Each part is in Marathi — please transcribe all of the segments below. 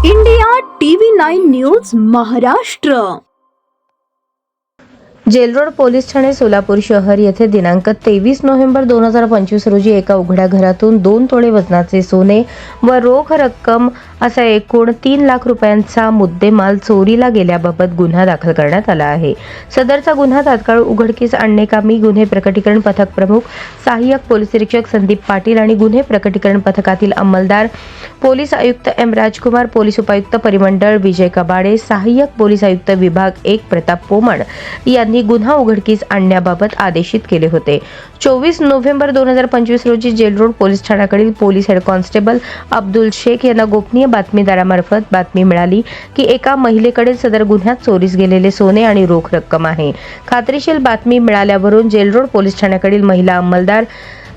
India TV9 news Maharashtra. Jail Road police Thane Solapur शहर येथे दिनांक 23 नोव्हेंबर 2025 रोजी एका उघड्या घरातून 2 तोळे वजनाचे सोने व रोख रक्कम असा एकूण 3 लाख रुपयांचा मुद्देमाल चोरीला गेल्याबाबत गुन्हा दाखल करण्यात आला आहे। सदरचा गुन्हा तात्काळ उघडकीस आणणेकामी गुन्हे प्रकटीकरण पथक प्रमुख सहाय्यक पोलीस निरीक्षक संदीप पाटील आणि गुन्हे प्रकटीकरण पथकातील अंमलदार पोलीस आयुक्त एम राजकुमार, पोलीस उपायुक्त परिमंडळ विजय कबाडे, सहाय्यक पोलीस आयुक्त विभाग 1 प्रताप पोमण यांनी गुन्हा उघडकीस आणण्याबाबत आदेशित केले होते। 24 नोव्हेंबर 2025 रोजी जेलरोड पोलीस ठाण्याकडील police head constable Abdul Shaikh यांना गोपनीय बातमीदारामार्फत बातमी मिळाली की एका महिलेकडे सदर गुन्ह्यात चोरीस गेलेले सोने आणि रोख रक्कम आहे। खात्रीशीर बातमी मिळाल्यावरून जेलरोड पोलीस ठाण्याकडील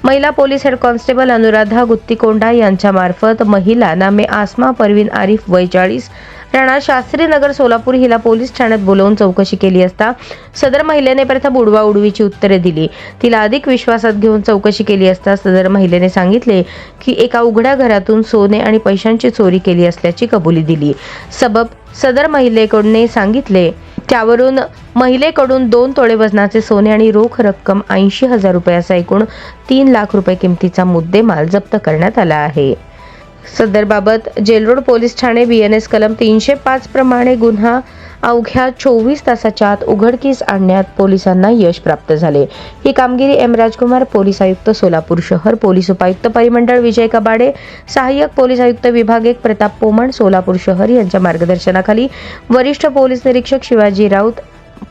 महिला police head constable Anuradha Guttikonda यांच्या मार्फत महिला नामे आसमा परवीन आरिफ वय 40 राणा शास्त्री नगर सोलापूर हिला पोलीस ठाण्यात बोलावून चौकशी केली असता सदर महिलेने प्रथम उडवाउडवीची उत्तरे दिली। तिला अधिक विश्वासात घेऊन चौकशी केली असता सदर महिलेने सांगितले की एका उघड्या घरातून सोने आणि पैशांची चोरी केली असल्याची कबुली दिली। सदर महिलेकडून सांगितले त्यावरून महिलेकडून 2 तोळे वजनाचे सोने आणि रोख रक्कम 80,000 रुपयाचा एकूण 3 लाख रुपये किमतीचा मुद्देमाल जप्त करण्यात आला आहे। सदरबाबत जेलरोड पोलीस ठाणे BNS कलम 305 प्रमाणे गुन्हा अवघ्या 24 तासाच्या आत उघडकीस आणण्यात पोलिसांना यश प्राप्त झाले। ही कामगिरी एम राजकुमार, पोलीस आयुक्त सोलापूर शहर, पोलीस उपायुक्त परिमंडळ विजय कबाडे, सहाय्यक पोलीस आयुक्त विभाग 1 प्रताप पोमण सोलापूर शहर यांच्या मार्गदर्शनाखाली वरिष्ठ पोलीस निरीक्षक शिवाजी राऊत,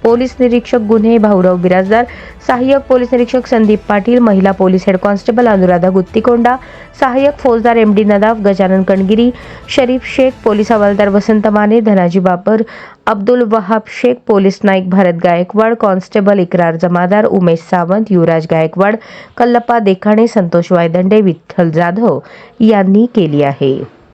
पोलीस निरीक्षक गुन्हे भाऊराव बिराजदार, सहाय्यक पोलीस निरीक्षक संदीप पाटील, महिला police head constable Anuradha Guttikonda, सहाय्यक फौजदार MD नदाफ, गजानन कणगिरी, शरीफ शेख, पोलीस हवालदार वसंत माने, धनाजी बापर, अब्दुल वहाब शेख, पोलीस नाईक भारत गायकवाड, कॉन्स्टेबल इकरार जमादार, उमेश सावंत, युवराज गायकवाड, कल्लप्पा देखाणे, संतोष वायदंडे, विठ्ठल जाधव यांनी केली आहे।